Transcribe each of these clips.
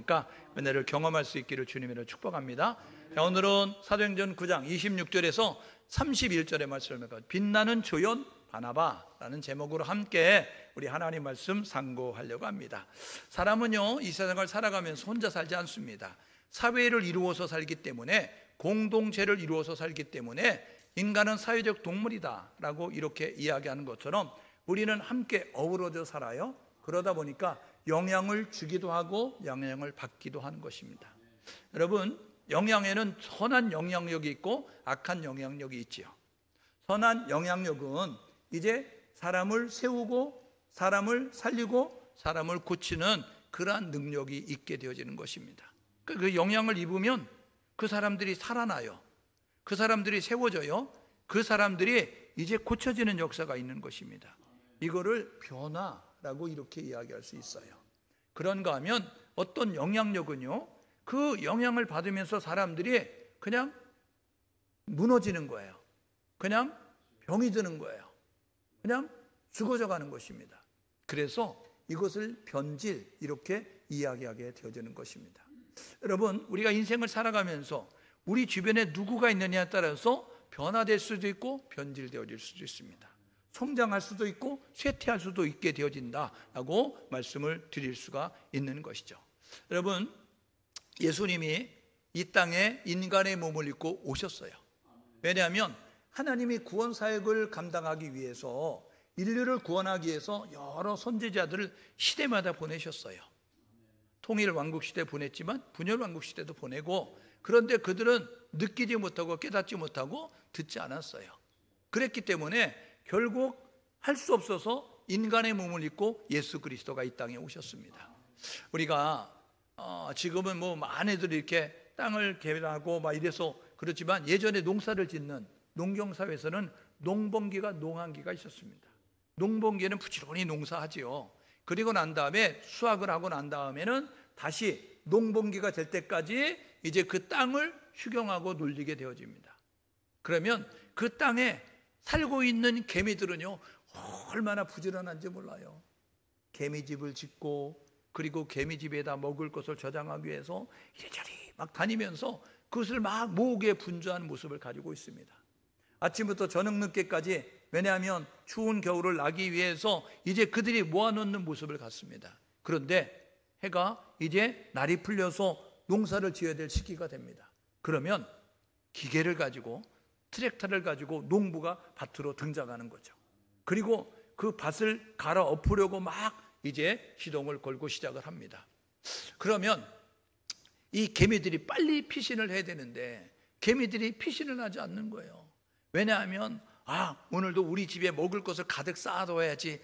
테니까 은혜를 경험할 수 있기를 주님으로 축복합니다. 자, 오늘은 사도행전 9장 26절에서 31절의 말씀을 빛나는 조연 바나바라는 제목으로 함께 우리 하나님 말씀 상고하려고 합니다. 사람은요, 이 세상을 살아가면서 혼자 살지 않습니다. 사회를 이루어서 살기 때문에, 공동체를 이루어서 살기 때문에 인간은 사회적 동물이다 라고 이렇게 이야기하는 것처럼 우리는 함께 어우러져 살아요. 그러다 보니까 영향을 주기도 하고 영향을 받기도 하는 것입니다. 여러분, 영향에는 선한 영향력이 있고 악한 영향력이 있지요. 선한 영향력은 이제 사람을 세우고 사람을 살리고 사람을 고치는 그러한 능력이 있게 되어지는 것입니다. 그 영향을 입으면 그 사람들이 살아나요. 그 사람들이 세워져요. 그 사람들이 이제 고쳐지는 역사가 있는 것입니다. 이거를 변화라고 이렇게 이야기할 수 있어요. 그런가 하면 어떤 영향력은요, 그 영향을 받으면서 사람들이 그냥 무너지는 거예요. 그냥 병이 드는 거예요. 그냥 죽어져 가는 것입니다. 그래서 이것을 변질, 이렇게 이야기하게 되어지는 것입니다. 여러분, 우리가 인생을 살아가면서 우리 주변에 누구가 있느냐에 따라서 변화될 수도 있고 변질되어질 수도 있습니다. 성장할 수도 있고 쇠퇴할 수도 있게 되어진다라고 말씀을 드릴 수가 있는 것이죠. 여러분, 예수님이 이 땅에 인간의 몸을 입고 오셨어요. 왜냐하면 하나님이 구원 사역을 감당하기 위해서, 인류를 구원하기 위해서 여러 선지자들을 시대마다 보내셨어요. 통일 왕국 시대 보냈지만 분열 왕국 시대도 보내고, 그런데 그들은 느끼지 못하고 깨닫지 못하고 듣지 않았어요. 그랬기 때문에 결국 할 수 없어서 인간의 몸을 입고 예수 그리스도가 이 땅에 오셨습니다. 우리가 지금은 뭐 많이들 이렇게 땅을 개발하고 막 이래서 그렇지만, 예전에 농사를 짓는 농경사회에서는 농번기가 농한기가 있었습니다. 농번기에는 부지런히 농사하지요. 그리고 난 다음에 수확을 하고 난 다음에는 다시 농번기가 될 때까지 이제 그 땅을 휴경하고 놀리게 되어집니다. 그러면 그 땅에 살고 있는 개미들은요, 얼마나 부지런한지 몰라요. 개미집을 짓고, 그리고 개미집에다 먹을 것을 저장하기 위해서 이리저리 막 다니면서 그것을 막 모으게 분주한 모습을 가지고 있습니다. 아침부터 저녁 늦게까지, 왜냐하면 추운 겨울을 나기 위해서 이제 그들이 모아놓는 모습을 갖습니다. 그런데 해가 이제 날이 풀려서 농사를 지어야 될 시기가 됩니다. 그러면 기계를 가지고, 트랙터를 가지고 농부가 밭으로 등장하는 거죠. 그리고 그 밭을 갈아 엎으려고 막 이제 시동을 걸고 시작을 합니다. 그러면 이 개미들이 빨리 피신을 해야 되는데 개미들이 피신을 하지 않는 거예요. 왜냐하면 오늘도 우리 집에 먹을 것을 가득 쌓아둬야지,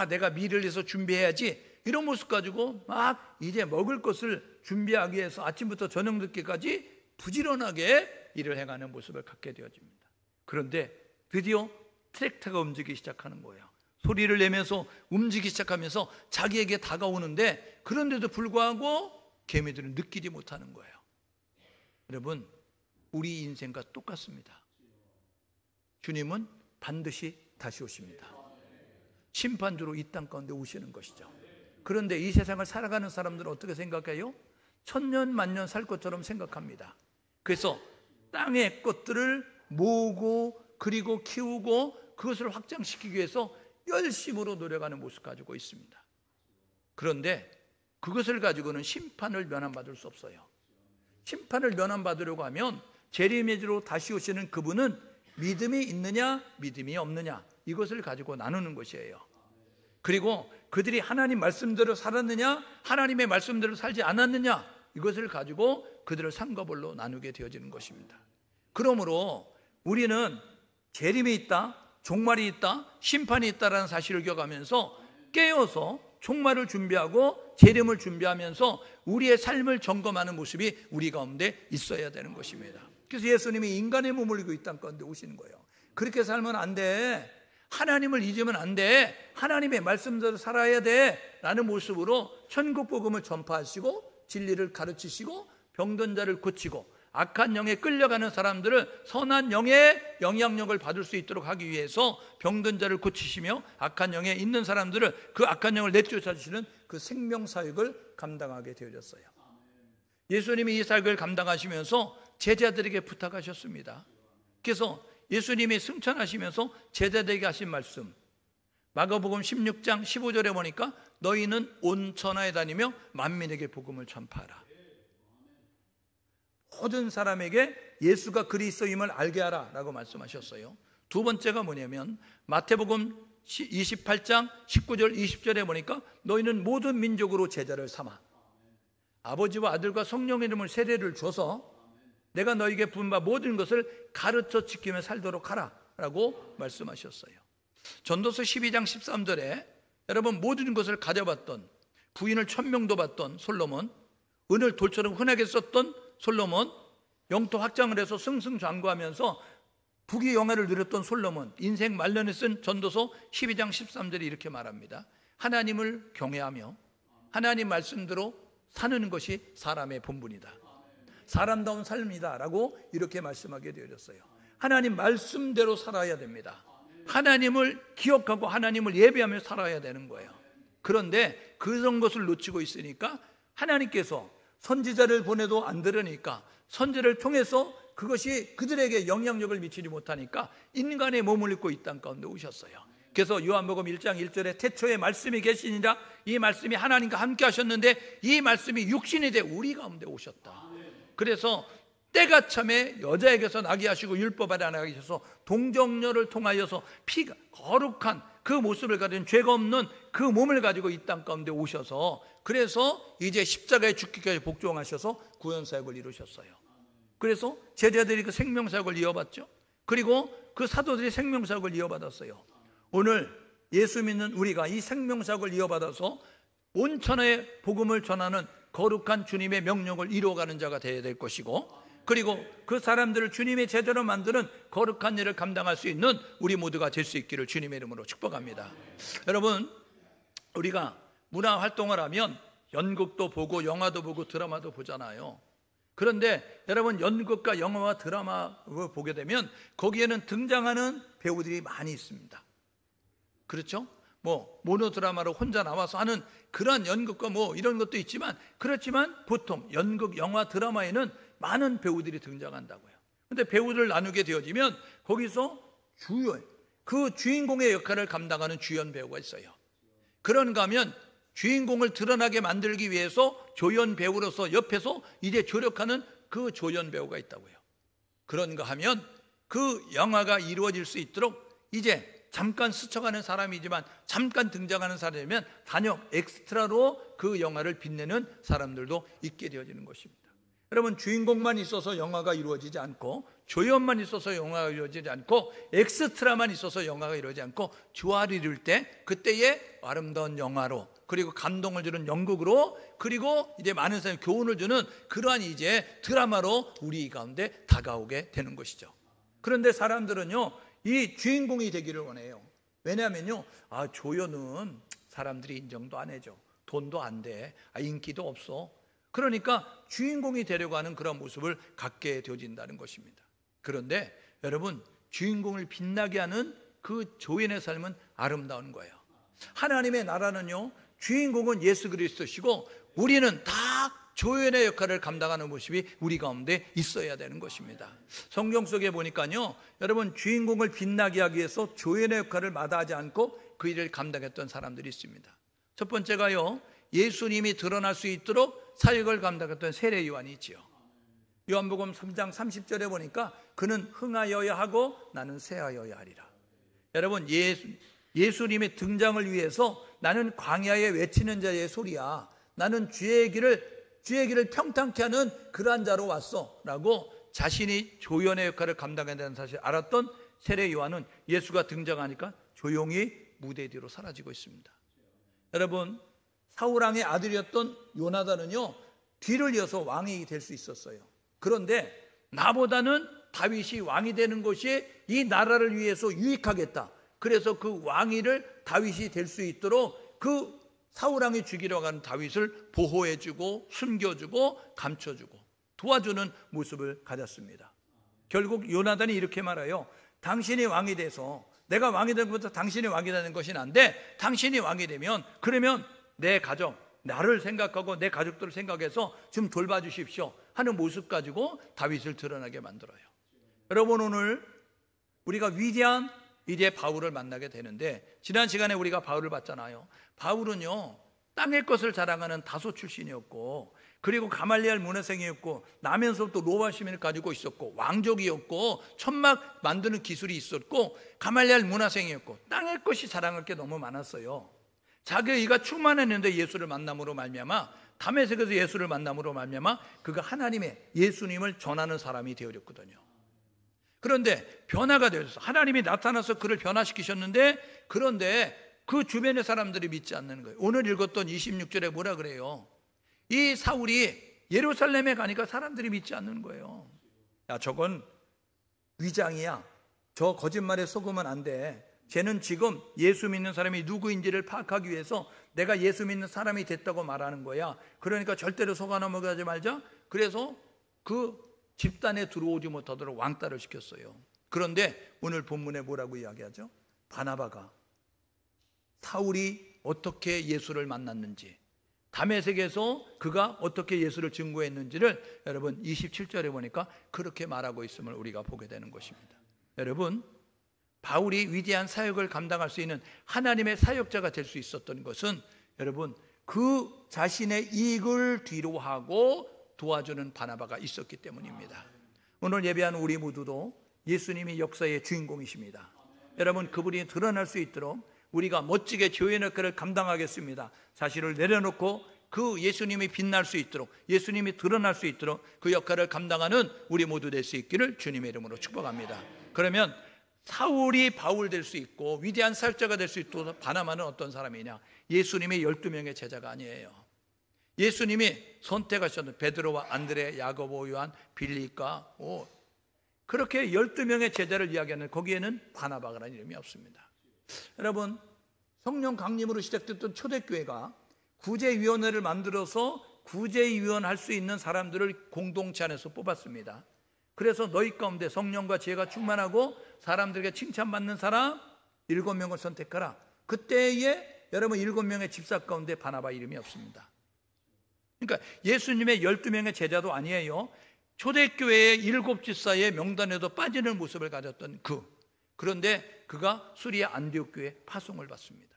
내가 미래를 위해서 준비해야지, 이런 모습 가지고 막 이제 먹을 것을 준비하기 위해서 아침부터 저녁 늦게까지 부지런하게 일을 해가는 모습을 갖게 되어집니다. 그런데 드디어 트랙터가 움직이기 시작하는 거예요. 소리를 내면서 움직이기 시작하면서 자기에게 다가오는데, 그런데도 불구하고 개미들은 느끼지 못하는 거예요. 여러분, 우리 인생과 똑같습니다. 주님은 반드시 다시 오십니다. 심판주로 이 땅 가운데 오시는 것이죠. 그런데 이 세상을 살아가는 사람들은 어떻게 생각해요? 천년 만년 살 것처럼 생각합니다. 그래서 땅의 것들을 모으고 그리고 키우고 그것을 확장시키기 위해서 열심으로 노력하는 모습 가지고 있습니다. 그런데 그것을 가지고는 심판을 면함받을 수 없어요. 심판을 면함받으려고 하면 재림의주로 다시 오시는 그분은 믿음이 있느냐 믿음이 없느냐, 이것을 가지고 나누는 것이에요. 그리고 그들이 하나님 말씀대로 살았느냐 하나님의 말씀대로 살지 않았느냐, 이것을 가지고 그들을 상과별로 나누게 되어지는 것입니다. 그러므로 우리는 재림이 있다, 종말이 있다, 심판이 있다라는 사실을 기억하면서 깨어서 종말을 준비하고 재림을 준비하면서 우리의 삶을 점검하는 모습이 우리 가운데 있어야 되는 것입니다. 그래서 예수님이 인간의 몸을 입고 이 땅 가운데 오시는 거예요. 그렇게 살면 안 돼, 하나님을 잊으면 안 돼, 하나님의 말씀대로 살아야 돼 라는 모습으로 천국 복음을 전파하시고 진리를 가르치시고 병든 자를 고치고 악한 영에 끌려가는 사람들을 선한 영의 영향력을 받을 수 있도록 하기 위해서 병든 자를 고치시며 악한 영에 있는 사람들을 그 악한 영을 내쫓아 주시는 그 생명사역을 감당하게 되어졌어요. 예수님이 이 사역을 감당하시면서 제자들에게 부탁하셨습니다. 그래서 예수님이 승천하시면서 제자들에게 하신 말씀, 마가복음 16장 15절에 보니까 너희는 온 천하에 다니며 만민에게 복음을 전파하라. 모든 사람에게 예수가 그리스도임을 알게 하라 라고 말씀하셨어요. 두 번째가 뭐냐면 마태복음 28장 19절 20절에 보니까 너희는 모든 민족으로 제자를 삼아 아버지와 아들과 성령의 이름을 세례를 줘서 내가 너희에게 부은 바 모든 것을 가르쳐 지키며 살도록 하라 라고 말씀하셨어요. 전도서 12장 13절에 여러분 모든 것을 가져봤던, 부인을 1000명도 받던 솔로몬, 은을 돌처럼 흔하게 썼던 솔로몬, 영토 확장을 해서 승승장구하면서 부귀영화를 누렸던 솔로몬, 인생 말년에 쓴 전도서 12장 13절이 이렇게 말합니다. 하나님을 경외하며 하나님 말씀대로 사는 것이 사람의 본분이다. 사람다운 삶이다 라고 이렇게 말씀하게 되어졌어요. 하나님 말씀대로 살아야 됩니다. 하나님을 기억하고 하나님을 예배하며 살아야 되는 거예요. 그런데 그런 것을 놓치고 있으니까 하나님께서 선지자를 보내도 안 들으니까, 선지를 통해서 그것이 그들에게 영향력을 미치지 못하니까 인간의 몸을 입고 이 땅 가운데 오셨어요. 그래서 요한복음 1장 1절에 태초에 말씀이 계시니라, 이 말씀이 하나님과 함께 하셨는데 이 말씀이 육신이 돼 우리 가운데 오셨다. 그래서 때가 참에 여자에게서 나게 하시고 율법 아래 나게 하셔서 동정녀를 통하여서 피가 거룩한 그 모습을 가진 죄가 없는 그 몸을 가지고 이 땅 가운데 오셔서, 그래서 이제 십자가에 죽기까지 복종하셔서 구원사역을 이루셨어요. 그래서 제자들이 그 생명사역을 이어받죠. 그리고 그 사도들이 생명사역을 이어받았어요. 오늘 예수 믿는 우리가 이 생명사역을 이어받아서 온 천하에 복음을 전하는 거룩한 주님의 명령을 이루어가는 자가 되어야 될 것이고, 그리고 그 사람들을 주님의 제자로 만드는 거룩한 일을 감당할 수 있는 우리 모두가 될 수 있기를 주님의 이름으로 축복합니다. 여러분, 우리가 문화활동을 하면 연극도 보고 영화도 보고 드라마도 보잖아요. 그런데 여러분, 연극과 영화와 드라마를 보게 되면 거기에는 등장하는 배우들이 많이 있습니다. 그렇죠? 뭐 모노드라마로 혼자 나와서 하는 그런 연극과 뭐 이런 것도 있지만, 그렇지만 보통 연극, 영화, 드라마에는 많은 배우들이 등장한다고요. 그런데 배우를 나누게 되어지면 거기서 그 주인공의 역할을 감당하는 주연 배우가 있어요. 그런가 하면 주인공을 드러나게 만들기 위해서 조연 배우로서 옆에서 이제 조력하는 그 조연 배우가 있다고요. 그런가 하면 그 영화가 이루어질 수 있도록 이제 잠깐 스쳐가는 사람이지만 잠깐 등장하는 사람이면 단역 엑스트라로 그 영화를 빛내는 사람들도 있게 되어지는 것입니다. 여러분, 주인공만 있어서 영화가 이루어지지 않고, 조연만 있어서 영화가 이루어지지 않고, 엑스트라만 있어서 영화가 이루어지지 않고, 조화를 이룰 때 그때의 아름다운 영화로, 그리고 감동을 주는 연극으로, 그리고 이제 많은 사람이 교훈을 주는 그러한 이제 드라마로 우리 가운데 다가오게 되는 것이죠. 그런데 사람들은요, 이 주인공이 되기를 원해요. 왜냐하면요, 조연은 사람들이 인정도 안 해줘, 돈도 안 돼, 인기도 없어. 그러니까 주인공이 되려고 하는 그런 모습을 갖게 되어진다는 것입니다. 그런데 여러분, 주인공을 빛나게 하는 그 조연의 삶은 아름다운 거예요. 하나님의 나라는요, 주인공은 예수 그리스도시고 우리는 다 조연의 역할을 감당하는 모습이 우리 가운데 있어야 되는 것입니다. 성경 속에 보니까요, 여러분, 주인공을 빛나게 하기 위해서 조연의 역할을 마다하지 않고 그 일을 감당했던 사람들이 있습니다. 첫 번째가요, 예수님이 드러날 수 있도록 사역을 감당했던 세례 요한이 있지요. 요한복음 3장 30절에 보니까 그는 흥하여야 하고 나는 쇠하여야 하리라. 여러분, 예수님의 등장을 위해서 나는 광야에 외치는 자의 소리야, 나는 주의 길을 평탄케 하는 그러한 자로 왔어 라고 자신이 조연의 역할을 감당해야 되는 사실을 알았던 세례 요한은 예수가 등장하니까 조용히 무대 뒤로 사라지고 있습니다. 여러분, 사울왕의 아들이었던 요나단은요, 뒤를 이어서 왕이 될 수 있었어요. 그런데 나보다는 다윗이 왕이 되는 것이 이 나라를 위해서 유익하겠다. 그래서 그 왕위를 다윗이 될 수 있도록 그 사울왕이 죽이려고 하는 다윗을 보호해주고 숨겨주고 감춰주고 도와주는 모습을 가졌습니다. 결국 요나단이 이렇게 말해요. 당신이 왕이 돼서, 내가 왕이 되는 것보다 당신이 왕이 되는 것이 난데, 당신이 왕이 되면 그러면 내 가정, 나를 생각하고 내 가족들을 생각해서 좀 돌봐주십시오 하는 모습 가지고 다윗을 드러나게 만들어요. 여러분, 오늘 우리가 위대한 이제 바울을 만나게 되는데, 지난 시간에 우리가 바울을 봤잖아요. 바울은요, 땅의 것을 자랑하는 다소 출신이었고, 그리고 가말리엘 문화생이었고, 나면서부터 로마 시민을 가지고 있었고, 왕족이었고, 천막 만드는 기술이 있었고, 가말리엘 문화생이었고, 땅의 것이 자랑할 게 너무 많았어요. 자기가 충만했는데 예수를 만남으로 말미암아, 다메섹에서 예수를 만남으로 말미암아 그가 하나님의 예수님을 전하는 사람이 되어졌거든요. 그런데 변화가 되어서 하나님이 나타나서 그를 변화시키셨는데, 그런데 그 주변의 사람들이 믿지 않는 거예요. 오늘 읽었던 26절에 뭐라 그래요? 이 사울이 예루살렘에 가니까 사람들이 믿지 않는 거예요. 야, 저건 위장이야. 저 거짓말에 속으면 안 돼. 쟤는 지금 예수 믿는 사람이 누구인지를 파악하기 위해서 내가 예수 믿는 사람이 됐다고 말하는 거야. 그러니까 절대로 속아 넘어가지 말자. 그래서 그 집단에 들어오지 못하도록 왕따를 시켰어요. 그런데 오늘 본문에 뭐라고 이야기하죠? 바나바가 사울이 어떻게 예수를 만났는지, 다메섹에서 그가 어떻게 예수를 증거했는지를 여러분 27절에 보니까 그렇게 말하고 있음을 우리가 보게 되는 것입니다. 여러분, 바울이 위대한 사역을 감당할 수 있는 하나님의 사역자가 될 수 있었던 것은 여러분 그 자신의 이익을 뒤로하고 도와주는 바나바가 있었기 때문입니다. 오늘 예배하는 우리 모두도 예수님이 역사의 주인공이십니다. 여러분, 그분이 드러날 수 있도록 우리가 멋지게 교회의 역할을 감당하겠습니다. 자신을 내려놓고 그 예수님이 빛날 수 있도록, 예수님이 드러날 수 있도록 그 역할을 감당하는 우리 모두 될 수 있기를 주님의 이름으로 축복합니다. 그러면 사울이 바울 될 수 있고 위대한 사역자가 될 수 있도록 바나바는 어떤 사람이냐? 예수님의 12명의 제자가 아니에요. 예수님이 선택하셨던 베드로와 안드레, 야고보, 요한, 빌립과 그렇게 12명의 제자를 이야기하는 거기에는 바나바라는 이름이 없습니다. 여러분, 성령 강림으로 시작됐던 초대교회가 구제위원회를 만들어서 구제위원할 수 있는 사람들을 공동체 안에서 뽑았습니다. 그래서 너희 가운데 성령과 지혜가 충만하고 사람들에게 칭찬받는 사람 7명을 선택하라. 그때에 여러분 7명의 집사 가운데 바나바 이름이 없습니다. 그러니까 예수님의 12명의 제자도 아니에요. 초대교회의 7집사의 명단에도 빠지는 모습을 가졌던 그런데 그가 수리아 안디옥 교회에 파송을 받습니다.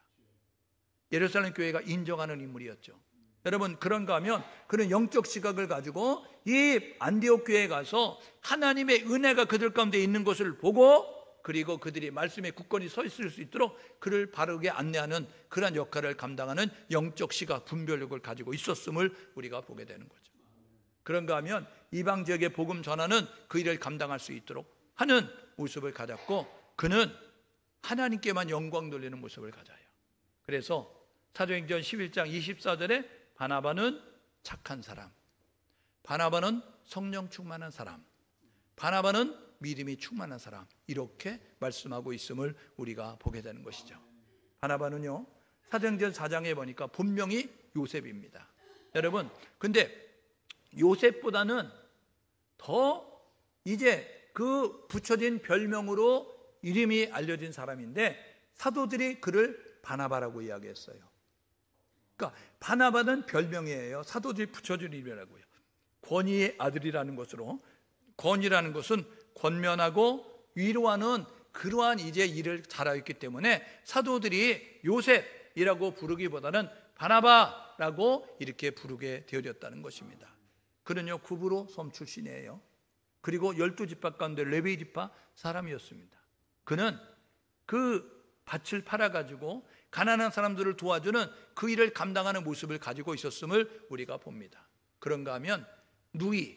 예루살렘 교회가 인정하는 인물이었죠. 여러분, 그런가 하면 그런 영적 시각을 가지고 이 안디옥 교회에 가서 하나님의 은혜가 그들 가운데 있는 것을 보고, 그리고 그들이 말씀에 굳건히 서 있을 수 있도록 그를 바르게 안내하는 그러한 역할을 감당하는 영적 시각, 분별력을 가지고 있었음을 우리가 보게 되는 거죠. 그런가 하면 이방 지역의 복음 전하는 그 일을 감당할 수 있도록 하는 모습을 가졌고, 그는 하나님께만 영광 돌리는 모습을 가져요. 그래서 사도행전 11장 24절에 바나바는 착한 사람, 바나바는 성령 충만한 사람, 바나바는 믿음이 충만한 사람, 이렇게 말씀하고 있음을 우리가 보게 되는 것이죠. 바나바는요, 사도행전 4장에 보니까 본명이 요셉입니다. 여러분, 근데 요셉보다는 더 이제 그 붙여진 별명으로 이름이 알려진 사람인데 사도들이 그를 바나바라고 이야기했어요. 그러니까 바나바는 별명이에요. 사도들이 붙여준 이름이라고요. 권위의 아들이라는 것으로, 권위라는 것은 권면하고 위로하는 그러한 이제 일을 잘하였기 때문에 사도들이 요셉이라고 부르기보다는 바나바라고 이렇게 부르게 되어졌다는 것입니다. 그는요 구브로 섬 출신이에요. 그리고 12지파 가운데 레위 지파 사람이었습니다. 그는 그 밭을 팔아가지고 가난한 사람들을 도와주는 그 일을 감당하는 모습을 가지고 있었음을 우리가 봅니다. 그런가 하면 누이,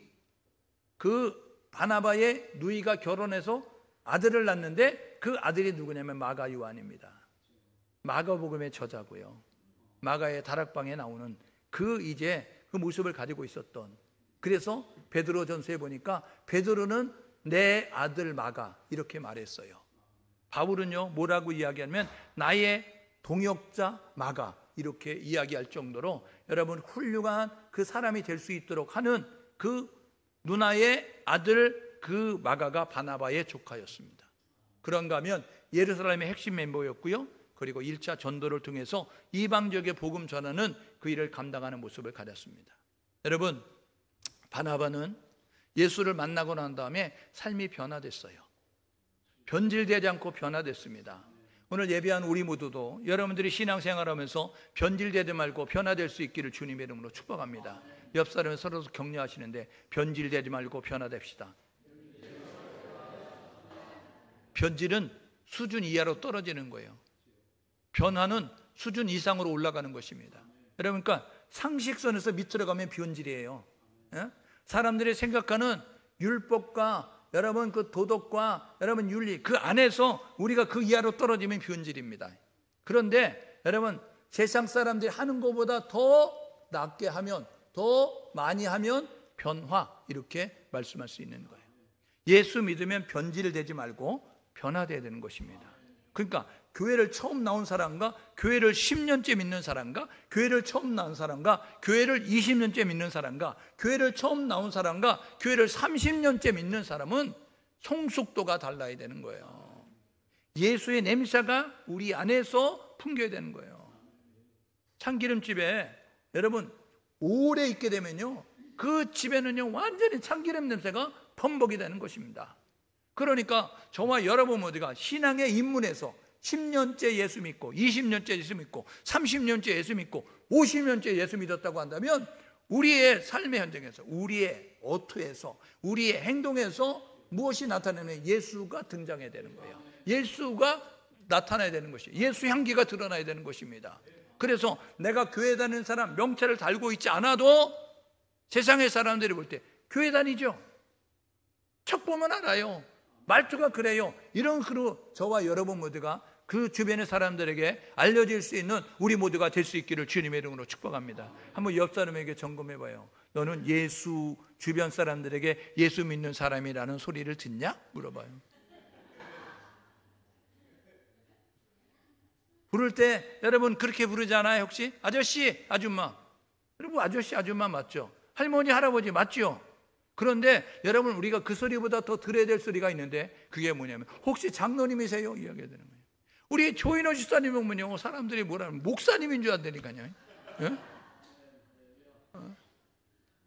그 바나바의 누이가 결혼해서 아들을 낳는데 그 아들이 누구냐면 마가 요한입니다. 마가복음의 저자고요. 마가의 다락방에 나오는 그 모습을 가지고 있었던, 그래서 베드로전서에 보니까 베드로는 내 아들 마가 이렇게 말했어요. 바울은요 뭐라고 이야기하면 나의 동역자 마가 이렇게 이야기할 정도로 여러분 훌륭한 그 사람이 될 수 있도록 하는 그 누나의 아들 그 마가가 바나바의 조카였습니다. 그런가 하면 예루살렘의 핵심 멤버였고요, 그리고 1차 전도를 통해서 이방 지역의 복음 전하는 그 일을 감당하는 모습을 가졌습니다. 여러분, 바나바는 예수를 만나고 난 다음에 삶이 변화됐어요. 변질되지 않고 변화됐습니다. 오늘 예배한 우리 모두도 여러분들이 신앙생활하면서 변질되지 말고 변화될 수 있기를 주님의 이름으로 축복합니다. 옆 사람을 서로 격려하시는데 변질되지 말고 변화됩시다. 변질은 수준 이하로 떨어지는 거예요. 변화는 수준 이상으로 올라가는 것입니다. 여러분, 그러니까 상식선에서 밑으로 가면 변질이에요. 사람들이 생각하는 율법과 여러분 그 도덕과 여러분 윤리 그 안에서 우리가 그 이하로 떨어지면 변질입니다. 그런데 여러분, 세상 사람들이 하는 것보다 더 낫게 하면, 더 많이 하면 변화, 이렇게 말씀할 수 있는 거예요. 예수 믿으면 변질되지 말고 변화되어야 되는 것입니다. 그러니까 교회를 처음 나온 사람과 교회를 10년째 믿는 사람과 교회를 처음 나온 사람과 교회를 20년째 믿는 사람과 교회를 처음 나온 사람과 교회를 30년째 믿는 사람은 성숙도가 달라야 되는 거예요. 예수의 냄새가 우리 안에서 풍겨야 되는 거예요. 참기름집에 여러분 오래 있게 되면요, 그 집에는요 완전히 참기름 냄새가 범벅이 되는 것입니다. 그러니까 저와 여러분 모두가 신앙의 입문에서 10년째 예수 믿고 20년째 예수 믿고 30년째 예수 믿고 50년째 예수 믿었다고 한다면 우리의 삶의 현장에서, 우리의 어투에서, 우리의 행동에서 무엇이 나타나면 예수가 등장해야 되는 거예요. 예수가 나타나야 되는 것이에요. 예수 향기가 드러나야 되는 것입니다. 그래서 내가 교회 다니는 사람 명찰을 달고 있지 않아도 세상의 사람들이 볼 때 교회 다니죠? 척 보면 알아요. 말투가 그래요. 이런 그로 저와 여러분 모두가 그 주변의 사람들에게 알려질 수 있는 우리 모두가 될 수 있기를 주님의 이름으로 축복합니다. 한번 옆 사람에게 점검해봐요. 너는 예수 주변 사람들에게 예수 믿는 사람이라는 소리를 듣냐? 물어봐요. 부를 때 여러분 그렇게 부르잖아요. 혹시 아저씨, 아줌마. 여러분 아저씨, 아줌마 맞죠? 할머니, 할아버지 맞죠? 그런데 여러분 우리가 그 소리보다 더 들어야 될 소리가 있는데 그게 뭐냐면 혹시 장로님이세요? 이야기가 되는 거예요. 우리 조인호 집사님은요 사람들이 뭐라 하면 목사님인 줄 안다니까요.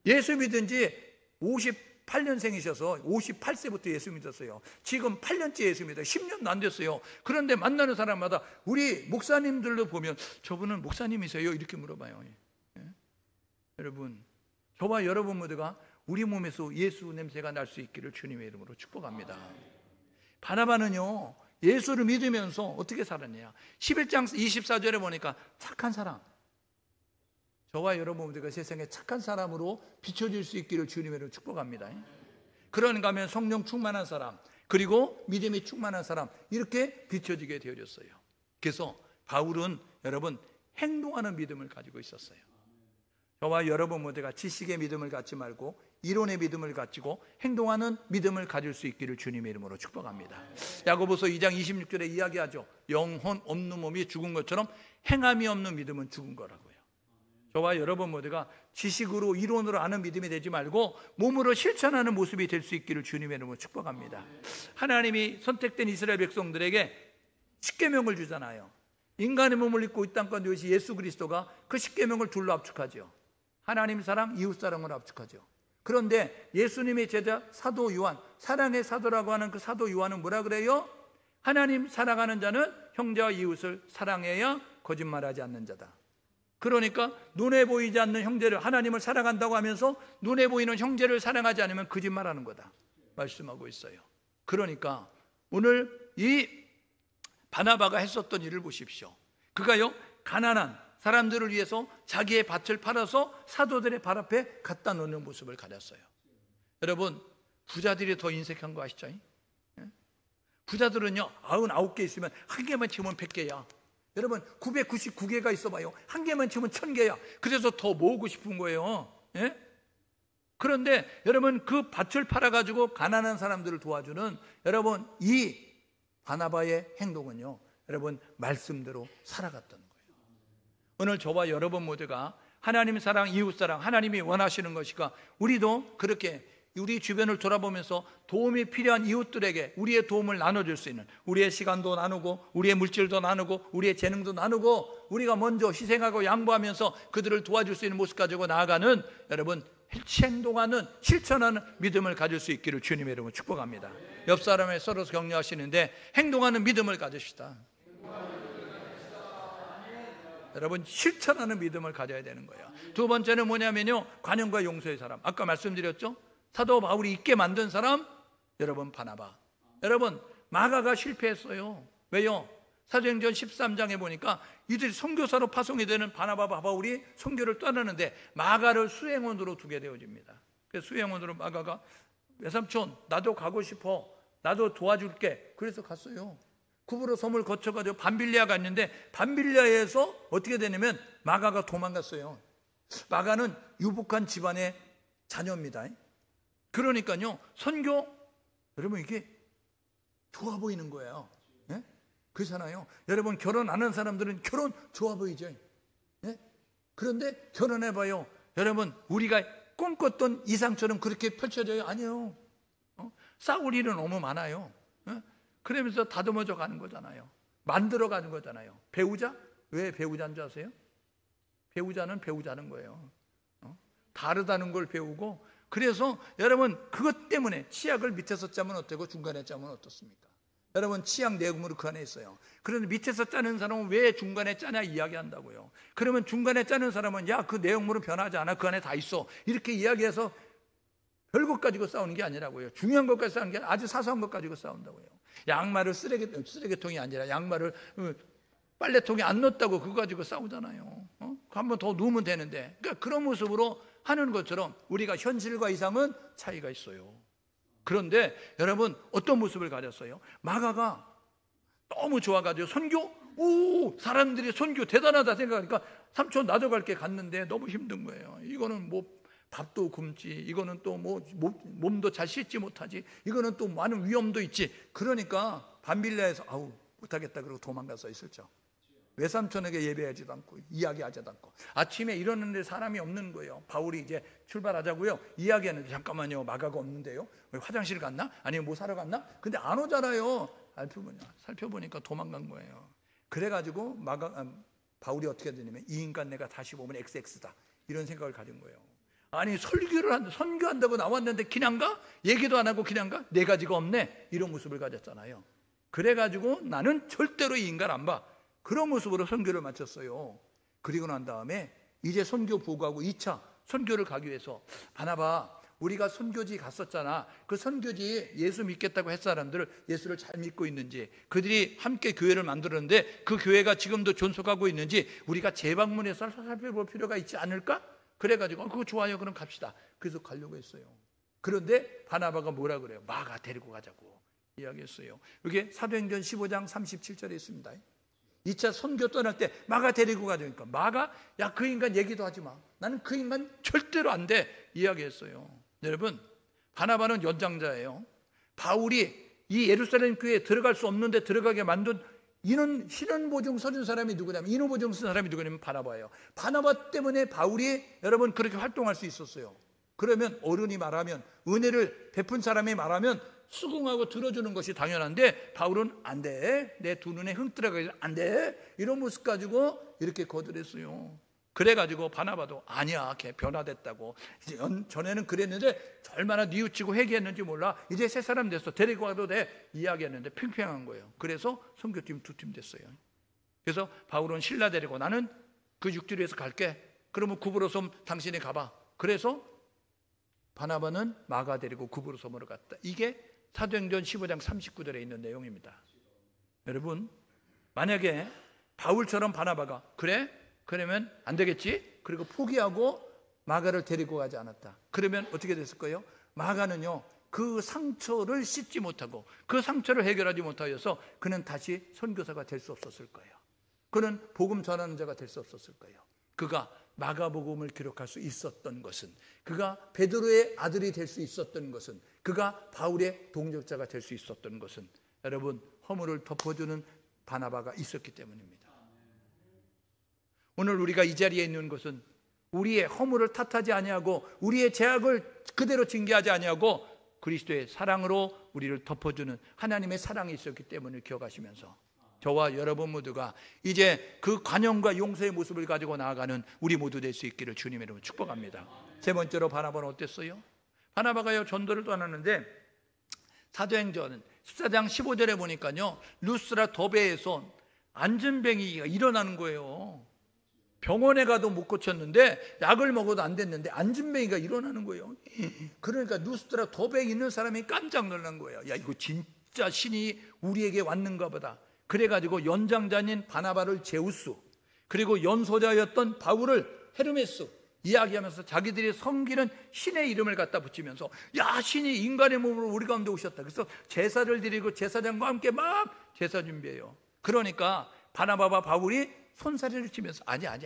예수 믿은 지 58년생이셔서 58세부터 예수 믿었어요. 지금 8년째 예수 믿어요. 10년도 안 됐어요. 그런데 만나는 사람마다 우리 목사님들로 보면 저분은 목사님이세요? 이렇게 물어봐요. 여러분, 저와 여러분 모두가 우리 몸에서 예수 냄새가 날 수 있기를 주님의 이름으로 축복합니다. 바나바는요 예수를 믿으면서 어떻게 살았냐, 11장 24절에 보니까 착한 사람, 저와 여러분 모두가 세상에 착한 사람으로 비춰질 수 있기를 주님의 이름으로 축복합니다. 그런가 하면 성령 충만한 사람, 그리고 믿음이 충만한 사람, 이렇게 비춰지게 되어졌어요. 그래서 바울은 여러분 행동하는 믿음을 가지고 있었어요. 저와 여러분 모두가 지식의 믿음을 갖지 말고 이론의 믿음을 가지고 행동하는 믿음을 가질 수 있기를 주님의 이름으로 축복합니다. 야고보서 2장 26절에 이야기하죠. 영혼 없는 몸이 죽은 것처럼 행함이 없는 믿음은 죽은 거라고요. 저와 여러분 모두가 지식으로 이론으로 아는 믿음이 되지 말고 몸으로 실천하는 모습이 될 수 있기를 주님의 이름으로 축복합니다. 하나님이 선택된 이스라엘 백성들에게 십계명을 주잖아요. 인간의 몸을 입고 이 땅 가운데 오신 예수 그리스도가 그 십계명을 둘로 압축하죠. 하나님 사랑, 이웃 사랑을 압축하죠. 그런데 예수님의 제자 사도 요한, 사랑의 사도라고 하는 그 사도 요한은 뭐라 그래요? 하나님 사랑하는 자는 형제와 이웃을 사랑해야 거짓말하지 않는 자다. 그러니까 눈에 보이지 않는 형제를, 하나님을 사랑한다고 하면서 눈에 보이는 형제를 사랑하지 않으면 거짓말하는 거다 말씀하고 있어요. 그러니까 오늘 이 바나바가 했었던 일을 보십시오. 그가요 가난한 사람들을 위해서 자기의 밭을 팔아서 사도들의 발 앞에 갖다 놓는 모습을 가졌어요. 여러분 부자들이 더 인색한 거 아시죠? 부자들은요 99개 있으면 한 개만 치우면 100개야. 여러분 999개가 있어봐요. 한 개만 치우면 1000개야. 그래서 더 모으고 싶은 거예요. 그런데 여러분 그 밭을 팔아가지고 가난한 사람들을 도와주는 여러분 이 바나바의 행동은요 여러분 말씀대로 살아갔던 거예요. 오늘 저와 여러분 모두가 하나님 사랑, 이웃 사랑, 하나님이 원하시는 것이가 우리도 그렇게 우리 주변을 돌아보면서 도움이 필요한 이웃들에게 우리의 도움을 나눠줄 수 있는, 우리의 시간도 나누고 우리의 물질도 나누고 우리의 재능도 나누고 우리가 먼저 희생하고 양보하면서 그들을 도와줄 수 있는 모습 가지고 나아가는, 여러분 행동하는, 실천하는 믿음을 가질 수 있기를 주님의 이름으로 축복합니다. 옆 사람에 서로 격려하시는데 행동하는 믿음을 가집시다. 여러분 실천하는 믿음을 가져야 되는 거예요. 두 번째는 뭐냐면요, 관용과 용서의 사람. 아까 말씀드렸죠. 사도 바울이 있게 만든 사람, 여러분 바나바. 여러분 마가가 실패했어요. 왜요? 사도행전 13장에 보니까 이들이 선교사로 파송이 되는 바나바와 바울이 선교를 떠나는데 마가를 수행원으로 두게 되어집니다. 그래서 수행원으로 마가가 외삼촌 나도 가고 싶어, 나도 도와줄게. 그래서 갔어요. 구브로 섬을 거쳐가지고 밤빌리아 갔는데 밤빌리아에서 어떻게 되냐면 마가가 도망갔어요. 마가는 유복한 집안의 자녀입니다. 그러니까요 선교, 여러분 이게 좋아 보이는 거예요. 예? 그렇잖아요. 여러분 결혼 안 한 사람들은 결혼 좋아 보이죠. 예? 그런데 결혼해봐요. 여러분 우리가 꿈꿨던 이상처럼 그렇게 펼쳐져요? 아니요. 싸울 일은 너무 많아요. 예? 그러면서 다듬어져 가는 거잖아요. 만들어 가는 거잖아요. 배우자? 왜 배우자인 줄 아세요? 배우자는 배우자는 거예요. 다르다는 걸 배우고, 그래서 여러분 그것 때문에 치약을 밑에서 짜면 어때고 중간에 짜면 어떻습니까? 여러분 치약 내용물이 그 안에 있어요. 그런데 밑에서 짜는 사람은 왜 중간에 짜냐 이야기한다고요. 그러면 중간에 짜는 사람은 야 그 내용물은 변하지 않아, 그 안에 다 있어, 이렇게 이야기해서 별것 가지고 싸우는 게 아니라고요. 중요한 것까지 싸우는 게 아니라 아주 사소한 것 가지고 싸운다고요. 양말을 쓰레기통이 아니라 양말을 빨래통에 안 넣었다고 그거 가지고 싸우잖아요. 한 번 더 넣으면 되는데. 그러니까 그런 모습으로 하는 것처럼 우리가 현실과 이상은 차이가 있어요. 그런데 여러분 어떤 모습을 가졌어요? 마가가 너무 좋아가지고 선교, 사람들이 선교 대단하다 생각하니까 삼촌 나도 갈게 갔는데 너무 힘든 거예요. 이거는 뭐 밥도 굶지, 이거는 또 뭐 몸도 잘 씻지 못하지, 이거는 또 많은 위험도 있지. 그러니까 밤빌라에서 못하겠다 그러고 도망가서 있었죠. 외삼촌에게 예배하지도 않고 이야기하지도 않고 아침에 일어났는데 사람이 없는 거예요. 바울이 이제 출발하자고요 이야기하는데 잠깐만요, 마가가 없는데요, 왜 화장실 갔나? 아니면 뭐 사러 갔나? 근데 안 오잖아요. 살펴보니까 도망간 거예요. 그래가지고 바울이 어떻게 되냐면 이 인간 내가 다시 보면 XX다 이런 생각을 가진 거예요. 아니 선교한다고 나왔는데 그냥 가? 얘기도 안 하고 그냥 가? 네 가지가 없네, 이런 모습을 가졌잖아요. 그래가지고 나는 절대로 이 인간 안 봐, 그런 모습으로 선교를 마쳤어요. 그리고 난 다음에 이제 선교 보고하고 2차 선교를 가기 위해서 바나바, 우리가 선교지 갔었잖아. 그 선교지에 예수 믿겠다고 했 사람들을 예수를 잘 믿고 있는지, 그들이 함께 교회를 만들었는데 그 교회가 지금도 존속하고 있는지 우리가 재방문해서 살펴볼 필요가 있지 않을까? 그래가지고 그거 좋아요, 그럼 갑시다. 그래서 가려고 했어요. 그런데 바나바가 뭐라 그래요? 마가 데리고 가자고 이야기했어요. 이게 사도행전 15장 37절에 있습니다. 2차 선교 떠날 때 마가 데리고 가자니까 마가 야 그 인간 얘기도 하지 마, 나는 그 인간 절대로 안 돼 이야기했어요. 여러분 바나바는 연장자예요. 바울이 이 예루살렘 교회에 들어갈 수 없는데 들어가게 만든 신원보증 서준 사람이 누구냐면, 인후보증 쓴 사람이 누구냐면 바나바예요. 바나바 때문에 바울이 여러분 그렇게 활동할 수 있었어요. 그러면 어른이 말하면, 은혜를 베푼 사람이 말하면 수긍하고 들어주는 것이 당연한데 바울은 안 돼, 내 두 눈에 흥 들어가지 안 돼, 이런 모습 가지고 이렇게 거절했어요. 그래가지고 바나바도 아니야, 걔 변화됐다고, 전에는 그랬는데 얼마나 뉘우치고 회개했는지 몰라, 이제 새 사람 됐어, 데리고 와도 돼 이야기했는데 팽팽한 거예요. 그래서 선교팀 2팀 됐어요. 그래서 바울은 신라 데리고 나는 그 육지로에서 갈게, 그러면 구브로 섬 당신이 가봐. 그래서 바나바는 마가 데리고 구브로 섬으로 갔다. 이게 사도행전 15장 39절에 있는 내용입니다. 여러분 만약에 바울처럼 바나바가 그러면 안 되겠지, 그리고 포기하고 마가를 데리고 가지 않았다, 그러면 어떻게 됐을 거예요? 마가는요 그 상처를 씻지 못하고 그 상처를 해결하지 못하여서 그는 다시 선교사가 될 수 없었을 거예요. 그는 복음 전하는 자가 될 수 없었을 거예요. 그가 마가복음을 기록할 수 있었던 것은, 그가 베드로의 아들이 될 수 있었던 것은, 그가 바울의 동역자가 될 수 있었던 것은 여러분 허물을 덮어주는 바나바가 있었기 때문입니다. 오늘 우리가 이 자리에 있는 것은 우리의 허물을 탓하지 아니하고 우리의 죄악을 그대로 징계하지 아니하고 그리스도의 사랑으로 우리를 덮어주는 하나님의 사랑이 있었기 때문에 기억하시면서 저와 여러분 모두가 이제 그 관용과 용서의 모습을 가지고 나아가는 우리 모두 될 수 있기를 주님의 이름으로 축복합니다. 세 번째로 바나바는 어땠어요? 바나바가요 전도를 떠났는데 사도행전 14장 15절에 보니까요 루스라 더베에서 안진뱅이가 일어나는 거예요. 병원에 가도 못 고쳤는데 약을 먹어도 안 됐는데 안진뱅이가 일어나는 거예요. 그러니까 루스라 더베에 있는 사람이 깜짝 놀란 거예요. 야, 이거 진짜 신이 우리에게 왔는가 보다. 그래가지고 연장자인 바나바를 제우스, 그리고 연소자였던 바울을 헤르메스 이야기하면서 자기들이 섬기는 신의 이름을 갖다 붙이면서 야, 신이 인간의 몸으로 우리 가운데 오셨다. 그래서 제사를 드리고 제사장과 함께 막 제사 준비해요. 그러니까 바나바와 바울이 손사래를 치면서 아니야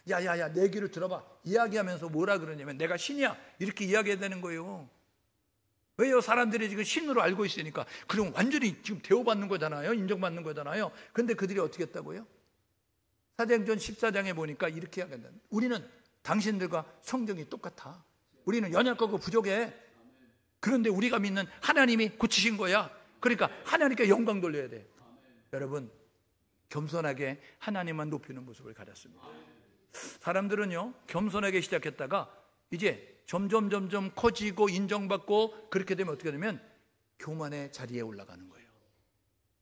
야야야 내 귀를 들어봐 이야기하면서 뭐라 그러냐면 내가 신이야 이렇게 이야기해야 되는 거예요. 왜요? 사람들이 지금 신으로 알고 있으니까. 그럼 완전히 지금 대우받는 거잖아요. 인정받는 거잖아요. 근데 그들이 어떻게 했다고요? 사도행전 14장에 보니까 이렇게 이야기한다. 우리는 당신들과 성정이 똑같아. 우리는 연약하고 부족해. 그런데 우리가 믿는 하나님이 고치신 거야. 그러니까 하나님께 영광 돌려야 돼. 여러분, 겸손하게 하나님만 높이는 모습을 가졌습니다. 사람들은요 겸손하게 시작했다가 이제 점점 커지고 인정받고 그렇게 되면 어떻게 되면 교만의 자리에 올라가는 거예요.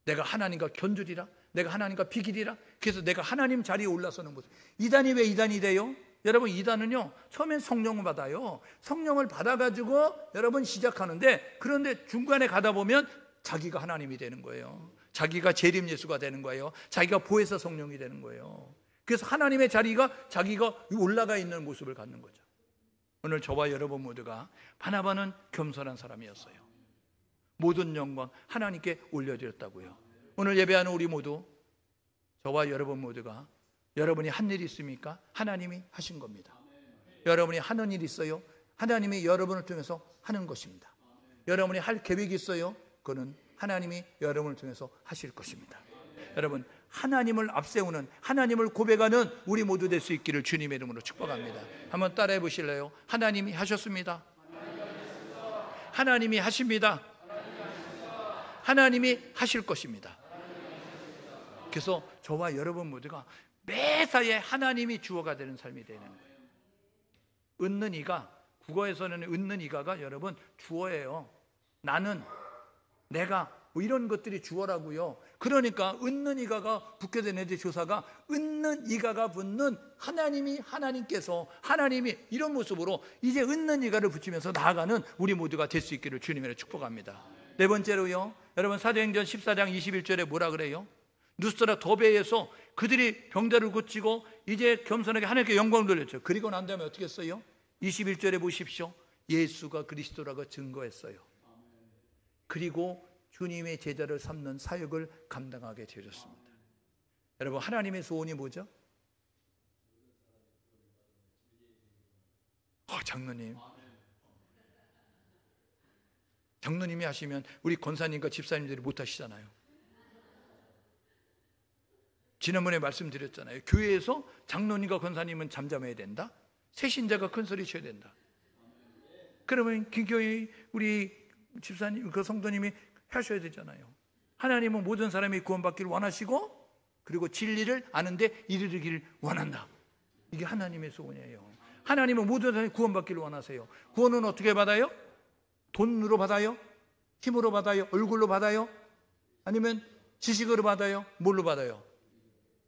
내가 하나님과 견주리라, 내가 하나님과 비기리라. 그래서 내가 하나님 자리에 올라서는 모습. 이단이 왜 이단이 돼요? 여러분, 이단은요 처음엔 성령을 받아요. 성령을 받아가지고 여러분 시작하는데, 그런데 중간에 가다 보면 자기가 하나님이 되는 거예요. 자기가 재림 예수가 되는 거예요. 자기가 보혜사 성령이 되는 거예요. 그래서 하나님의 자리가 자기가 올라가 있는 모습을 갖는 거죠. 오늘 저와 여러분 모두가 바나바는 겸손한 사람이었어요. 모든 영광 하나님께 올려드렸다고요. 오늘 예배하는 우리 모두, 저와 여러분 모두가 여러분이 한 일 있습니까? 하나님이 하신 겁니다. 여러분이 하는 일 있어요? 하나님이 여러분을 통해서 하는 것입니다. 여러분이 할 계획이 있어요? 그거는 하나님이 여러분을 통해서 하실 것입니다. 여러분, 하나님을 앞세우는, 하나님을 고백하는 우리 모두 될 수 있기를 주님의 이름으로 축복합니다. 한번 따라해 보실래요? 하나님이 하셨습니다. 하나님이 하십니다. 하나님이 하실 것입니다. 그래서 저와 여러분 모두가 매사에 하나님이 주어가 되는 삶이 되는 거예요. 얻는 이가, 국어에서는 얻는 이가가 여러분 주어예요. 나는, 내가, 뭐 이런 것들이 주어라고요. 그러니까 얻는 이가가 붙게 되는 조사가 얻는 이가가 붙는 하나님께서 하나님이 이런 모습으로 이제 얻는 이가를 붙이면서 나아가는 우리 모두가 될 수 있기를 주님으로 축복합니다. 네 번째로요, 여러분 사도행전 14장 21절에 뭐라 그래요? 누스라 더베에서 그들이 병자를 고치고 이제 겸손하게 하나님께 영광을 돌렸죠. 그리고 난 다음에 어떻게 했어요? 21절에 보십시오. 예수가 그리스도라고 증거했어요. 그리고 주님의 제자를 삼는 사역을 감당하게 되었습니다. 여러분, 하나님의 소원이 뭐죠? 장로님이 하시면 우리 권사님과 집사님들이 못 하시잖아요. 지난번에 말씀드렸잖아요. 교회에서 장로님과 권사님은 잠잠해야 된다. 새신자가 큰 소리 쳐야 된다. 그러면 기교회 우리 집사님, 그 성도님이 하셔야 되잖아요. 하나님은 모든 사람이 구원받기를 원하시고 그리고 진리를 아는데 이르기를 원한다. 이게 하나님의 소원이에요. 하나님은 모든 사람이 구원받기를 원하세요. 구원은 어떻게 받아요? 돈으로 받아요? 힘으로 받아요? 얼굴로 받아요? 아니면 지식으로 받아요? 뭘로 받아요?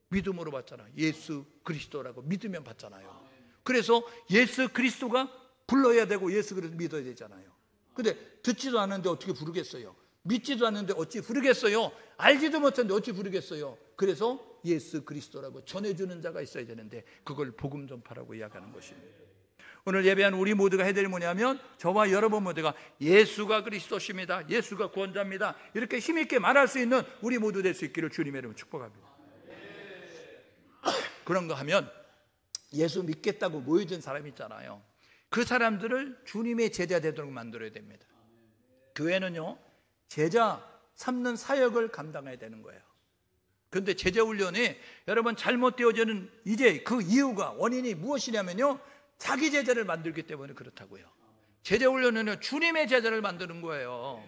믿음으로 받잖아요. 예수 그리스도라고 믿으면 받잖아요. 그래서 예수 그리스도가 불러야 되고 예수 그리스도 믿어야 되잖아요. 근데 듣지도 않는데 어떻게 부르겠어요? 믿지도 않는데 어찌 부르겠어요? 알지도 못하는데 어찌 부르겠어요? 그래서 예수 그리스도라고 전해주는 자가 있어야 되는데 그걸 복음 전파라고 이야기하는 것입니다. 오늘 예배한 우리 모두가 해야 될 뭐냐면 저와 여러분 모두가 예수가 그리스도십니다. 예수가 구원자입니다. 이렇게 힘있게 말할 수 있는 우리 모두 될 수 있기를 주님의 이름으로 축복합니다. 그런 거 하면 예수 믿겠다고 모여든 사람이 있잖아요. 그 사람들을 주님의 제자 되도록 만들어야 됩니다. 교회는요 제자 삼는 사역을 감당해야 되는 거예요. 그런데 제자훈련이 여러분 잘못되어지는 이제 그 이유가 원인이 무엇이냐면요, 자기 제자를 만들기 때문에 그렇다고요. 제자훈련은 주님의 제자를 만드는 거예요.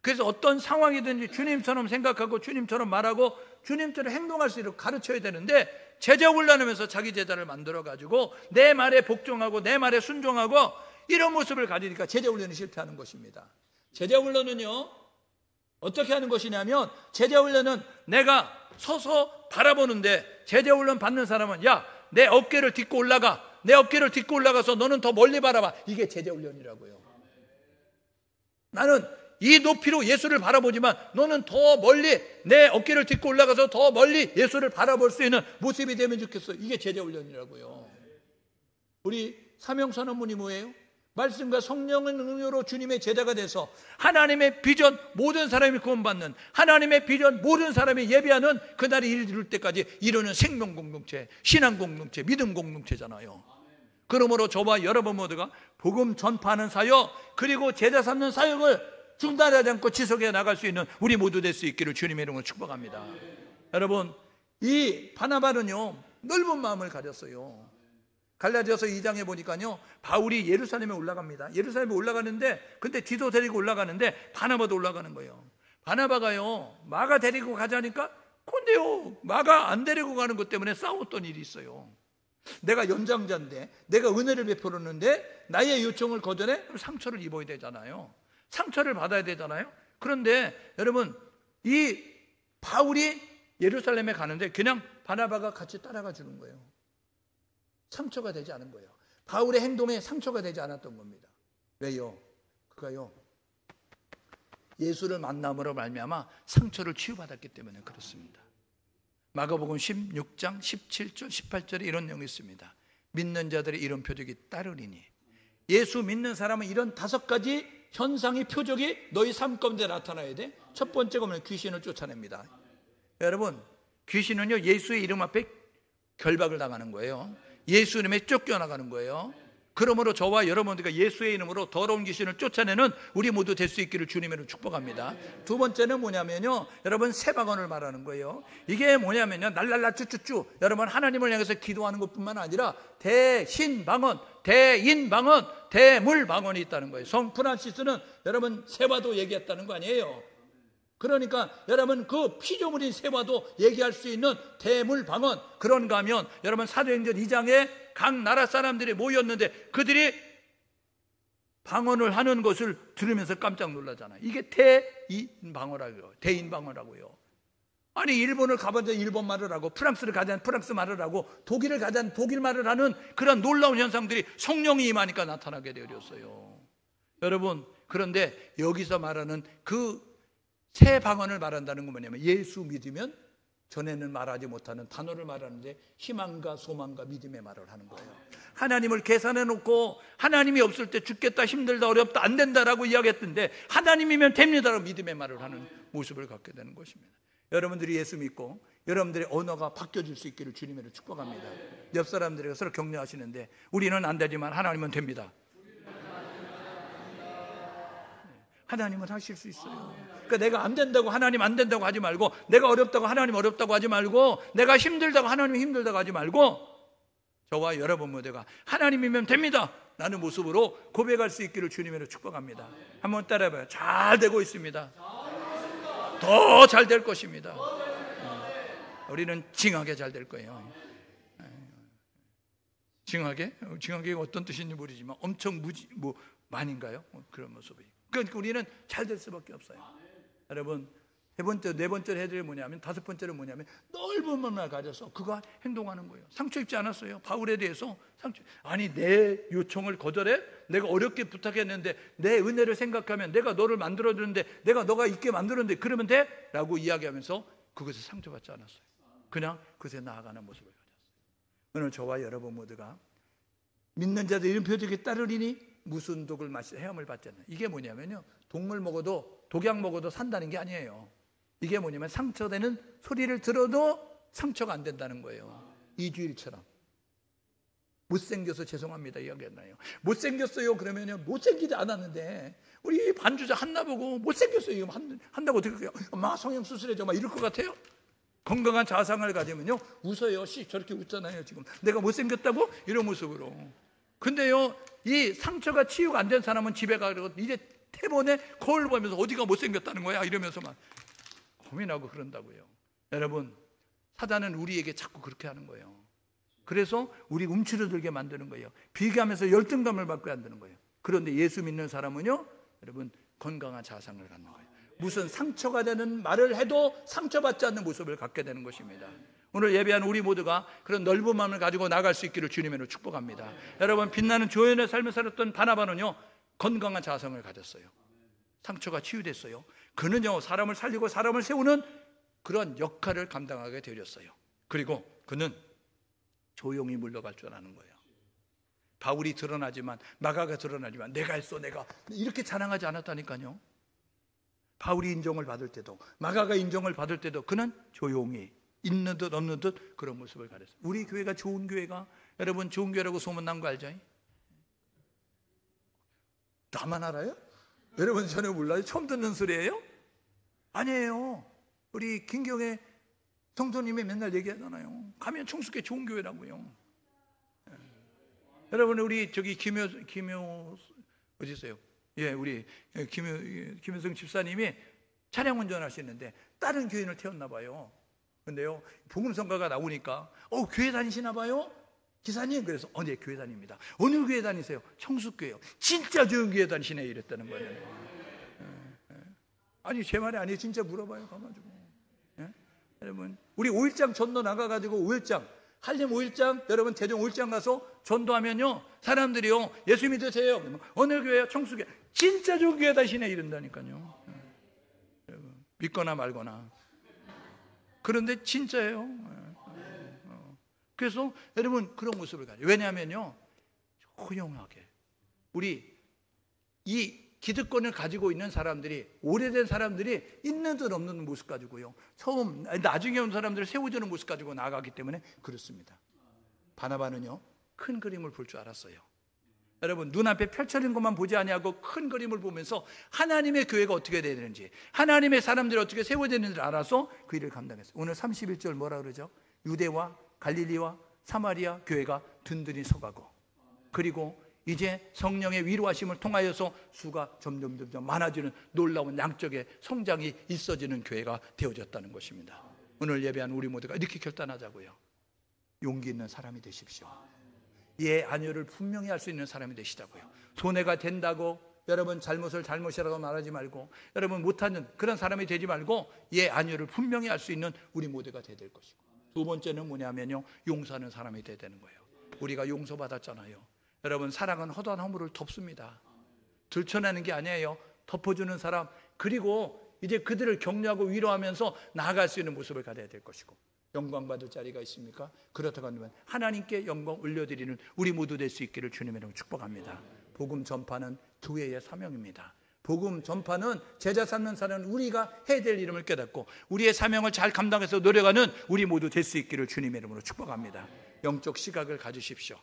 그래서 어떤 상황이든지 주님처럼 생각하고 주님처럼 말하고 주님처럼 행동할 수 있도록 가르쳐야 되는데, 제자훈련하면서 자기 제자를 만들어가지고 내 말에 복종하고 내 말에 순종하고 이런 모습을 가지니까 제자훈련이 실패하는 것입니다. 제자훈련은요 어떻게 하는 것이냐면, 제자훈련은 내가 서서 바라보는데, 제자훈련 받는 사람은 야, 내 어깨를 딛고 올라가, 내 어깨를 딛고 올라가서 너는 더 멀리 바라봐. 이게 제자훈련이라고요. 나는 이 높이로 예수를 바라보지만 너는 더 멀리, 내 어깨를 딛고 올라가서 더 멀리 예수를 바라볼 수 있는 모습이 되면 좋겠어. 이게 제자훈련이라고요. 우리 사명선언문이 뭐예요? 말씀과 성령의 능력으로 주님의 제자가 돼서 하나님의 비전, 모든 사람이 구원받는 하나님의 비전, 모든 사람이 예배하는 그날이 이룰 때까지 이루는 생명 공동체, 신앙 공동체, 믿음 공동체잖아요. 그러므로 저와 여러분 모두가 복음 전파하는 사역, 그리고 제자 삼는 사역을 중단하지 않고 지속해 나갈 수 있는 우리 모두 될 수 있기를 주님의 이름으로 축복합니다. 여러분, 이 바나바는요 넓은 마음을 가졌어요. 갈라디아서 2장에 보니까요, 바울이 예루살렘에 올라갑니다. 예루살렘에 올라가는데, 근데 디도 데리고 올라가는데 바나바도 올라가는 거예요. 바나바가요 마가 데리고 가자니까, 근데요 마가 안 데리고 가는 것 때문에 싸웠던 일이 있어요. 내가 연장자인데, 내가 은혜를 베풀었는데 나의 요청을 거절해? 그럼 상처를 입어야 되잖아요. 상처를 받아야 되잖아요. 그런데 여러분, 이 바울이 예루살렘에 가는데 그냥 바나바가 같이 따라가 주는 거예요. 상처가 되지 않은 거예요. 바울의 행동에 상처가 되지 않았던 겁니다. 왜요? 그가요 예수를 만남으로 말미암아 상처를 치유받았기 때문에 그렇습니다. 마가복음 16장 17절 18절에 이런 내용이 있습니다. 믿는 자들의 이런 표적이 따르리니. 예수 믿는 사람은 이런 5가지 현상이, 표적이 너희 삶 가운데 나타나야 돼. 첫 번째가 뭐냐면 귀신을 쫓아냅니다. 여러분, 귀신은요 예수의 이름 앞에 결박을 당하는 거예요. 예수 이름에 쫓겨나가는 거예요. 그러므로 저와 여러분들과 예수의 이름으로 더러운 귀신을 쫓아내는 우리 모두 될 수 있기를 주님으로 축복합니다. 두 번째는 뭐냐면요, 여러분 새방언을 말하는 거예요. 이게 뭐냐면요, 날랄라 쭈쭈쭈, 여러분 하나님을 향해서 기도하는 것뿐만 아니라 대신방언, 대인방언, 대물방언이 있다는 거예요. 성 프란시스는 여러분 새와도 얘기했다는 거 아니에요. 그러니까 여러분 그 피조물인 새와도 얘기할 수 있는 대물방언, 그런가 하면 여러분 사도행전 2장에 각 나라 사람들이 모였는데 그들이 방언을 하는 것을 들으면서 깜짝 놀라잖아요. 이게 대인방언이라고요. 대인방언이라고요. 아니 일본을 가보자 일본 말을 하고, 프랑스를 가자 프랑스 말을 하고, 독일을 가자 독일 말을 하는 그런 놀라운 현상들이 성령이 임하니까 나타나게 되었어요. 여러분, 그런데 여기서 말하는 그 새 방언을 말한다는 건 뭐냐면, 예수 믿으면 전에는 말하지 못하는 단어를 말하는데 희망과 소망과 믿음의 말을 하는 거예요. 하나님을 계산해 놓고 하나님이 없을 때 죽겠다, 힘들다, 어렵다, 안 된다라고 이야기했던데 하나님이면 됩니다라고 믿음의 말을 하는 모습을 갖게 되는 것입니다. 여러분들이 예수 믿고 여러분들의 언어가 바뀌어질 수 있기를 주님으로 축복합니다. 옆 사람들에게 서로 격려하시는데, 우리는 안 되지만 하나님은 됩니다. 하나님은 하실 수 있어요. 그러니까 내가 안 된다고 하나님 안 된다고 하지 말고, 내가 어렵다고 하나님 어렵다고 하지 말고, 내가 힘들다고 하나님 힘들다고 하지 말고, 저와 여러분 모두가 하나님이면 됩니다 라는 모습으로 고백할 수 있기를 주님으로 축복합니다. 한번 따라해봐요. 잘 되고 있습니다. 더 잘 될 것입니다. 우리는 징하게 잘 될 거예요. 징하게? 징하게가 어떤 뜻인지 모르지만 엄청 많인가요? 그런 모습이. 그러니까 우리는 잘 될 수밖에 없어요. 여러분, 세 번째, 네 번째로 해야 될 뭐냐면, 다섯 번째는 뭐냐면 넓은 마음을 가져서 그가 행동하는 거예요. 상처 입지 않았어요. 바울에 대해서 아니 내 요청을 거절해? 내가 어렵게 부탁했는데, 내 은혜를 생각하면 내가 너를 만들어주는데, 내가 너가 있게 만들었는데 그러면 돼? 라고 이야기하면서 그것에 상처받지 않았어요. 그냥 그것에 나아가는 모습을 가졌어요. 오늘 저와 여러분 모두가 믿는 자들 이런 표적에 따르리니 무슨 독을 마시 헤엄을 받잖아요. 이게 뭐냐면요, 독물 먹어도, 독약 먹어도 산다는 게 아니에요. 이게 뭐냐면 상처되는 소리를 들어도 상처가 안 된다는 거예요. 이주일처럼 못생겨서 죄송합니다 이야기했나요? 못생겼어요 그러면요, 못생기지 않았는데 우리 반주자 한나 보고 못생겼어요 한다고 어떻게 해요? 엄마 성형 수술해줘 막 이럴 것 같아요? 건강한 자상을 가지면요 웃어요. 저렇게 웃잖아요. 지금 내가 못생겼다고? 이런 모습으로. 근데요 이 상처가 치유가 안 된 사람은 집에 가고 이제 태본에 거울 보면서 어디가 못생겼다는 거야 이러면서 막 고민하고 그런다고요. 여러분, 사단은 우리에게 자꾸 그렇게 하는 거예요. 그래서 우리 움츠러들게 만드는 거예요. 비교하면서 열등감을 받게 만드는 거예요. 그런데 예수 믿는 사람은요 여러분 건강한 자상을 갖는 거예요. 무슨 상처가 되는 말을 해도 상처받지 않는 모습을 갖게 되는 것입니다. 오늘 예배한 우리 모두가 그런 넓은 마음을 가지고 나갈 수 있기를 주님으로 축복합니다. 여러분, 빛나는 조연의 삶을 살았던 바나바는요 건강한 자성을 가졌어요. 상처가 치유됐어요. 그는요 사람을 살리고 사람을 세우는 그런 역할을 감당하게 되었어요. 그리고 그는 조용히 물러갈 줄 아는 거예요. 바울이 드러나지만, 마가가 드러나지만 내가 했어, 내가 이렇게 자랑하지 않았다니까요. 바울이 인정을 받을 때도, 마가가 인정을 받을 때도 그는 조용히 있는 듯 없는 듯 그런 모습을 가졌어요. 우리 교회가 좋은 교회가, 여러분 좋은 교회라고 소문난 거 알죠? 나만 알아요? 여러분 전혀 몰라요? 처음 듣는 소리예요? 아니에요. 우리 김경애 성도님이 맨날 얘기하잖아요. 가면 청숙해 좋은 교회라고요. 여러분, 우리 저기 김효 어디 있어요? 예, 우리 김효성 집사님이 차량 운전하시는데 다른 교인을 태웠나 봐요. 근데요 복음성가가 나오니까 교회 다니시나 봐요? 기사님. 그래서 네, 교회 다닙니다. 어느 교회 다니세요? 청숙교회요. 진짜 좋은 교회 다니시네 이랬다는 거예요. 아니 제 말이 아니에요. 진짜 물어봐요. 가가지고. 여러분, 우리 5일장 전도 나가가지고 5일장 한림 5일장, 여러분 대종 5일장 가서 전도하면요 사람들이요 예수 믿으세요. 어느 교회요? 청숙교회. 진짜 좋은 교회 다니시네 이런다니까요. 여러분, 믿거나 말거나. 그런데 진짜예요. 그래서 여러분 그런 모습을 가져요. 왜냐하면요 조용하게 우리 이 기득권을 가지고 있는 사람들이, 오래된 사람들이 있는 듯 없는 모습 가지고요 처음 나중에 온 사람들을 세워주는 모습 가지고 나가기 때문에 그렇습니다. 바나바는요 큰 그림을 볼 줄 알았어요. 여러분, 눈앞에 펼쳐진 것만 보지 아니하고 큰 그림을 보면서 하나님의 교회가 어떻게 되야 되는지, 하나님의 사람들이 어떻게 세워지는지를 알아서 그 일을 감당했어요. 오늘 31절 뭐라 그러죠? 유대와 갈릴리와 사마리아 교회가 든든히 서가고, 그리고 이제 성령의 위로하심을 통하여서 수가 점점 많아지는 놀라운 양적의 성장이 있어지는 교회가 되어졌다는 것입니다. 오늘 예배한 우리 모두가 이렇게 결단하자고요. 용기 있는 사람이 되십시오. 예, 아니요를 분명히 할 수 있는 사람이 되시자고요. 손해가 된다고 여러분 잘못을 잘못이라고 말하지 말고, 여러분 못하는 그런 사람이 되지 말고 예, 아니요를 분명히 할 수 있는 우리 모두가 되어야 될 것이고, 두 번째는 뭐냐면요 용서하는 사람이 되어야 되는 거예요. 우리가 용서받았잖아요. 여러분, 사랑은 허다한 허물을 덮습니다. 들춰내는 게 아니에요. 덮어주는 사람, 그리고 이제 그들을 격려하고 위로하면서 나아갈 수 있는 모습을 가져야 될 것이고, 영광 받을 자리가 있습니까? 그렇다고 한다면 하나님께 영광 올려드리는 우리 모두 될 수 있기를 주님의 이름으로 축복합니다. 복음 전파는 교회의 사명입니다. 복음 전파는 제자 삼는 사람은 우리가 해야 될 이름을 깨닫고 우리의 사명을 잘 감당해서 노력하는 우리 모두 될 수 있기를 주님의 이름으로 축복합니다. 영적 시각을 가지십시오.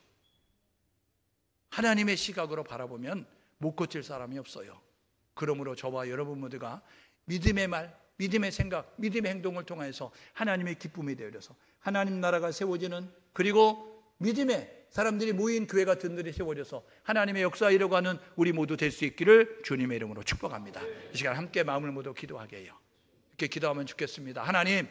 하나님의 시각으로 바라보면 못 고칠 사람이 없어요. 그러므로 저와 여러분 모두가 믿음의 말, 믿음의 생각, 믿음의 행동을 통해서 하나님의 기쁨이 되어서 하나님 나라가 세워지는, 그리고 믿음의 사람들이 모인 교회가 든든히 세워져서 하나님의 역사에 이뤄가는 우리 모두 될 수 있기를 주님의 이름으로 축복합니다. 이 시간 함께 마음을 모두 기도하게 해요. 이렇게 기도하면 좋겠습니다. 하나님,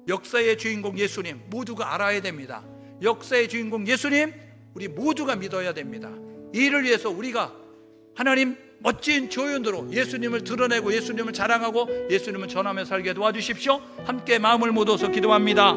역사의 주인공 예수님 모두가 알아야 됩니다. 역사의 주인공 예수님 우리 모두가 믿어야 됩니다. 이 일을 위해서 우리가 하나님 멋진 조연으로 예수님을 드러내고 예수님을 자랑하고 예수님을 전하며 살게 도와주십시오. 함께 마음을 모아서 기도합니다.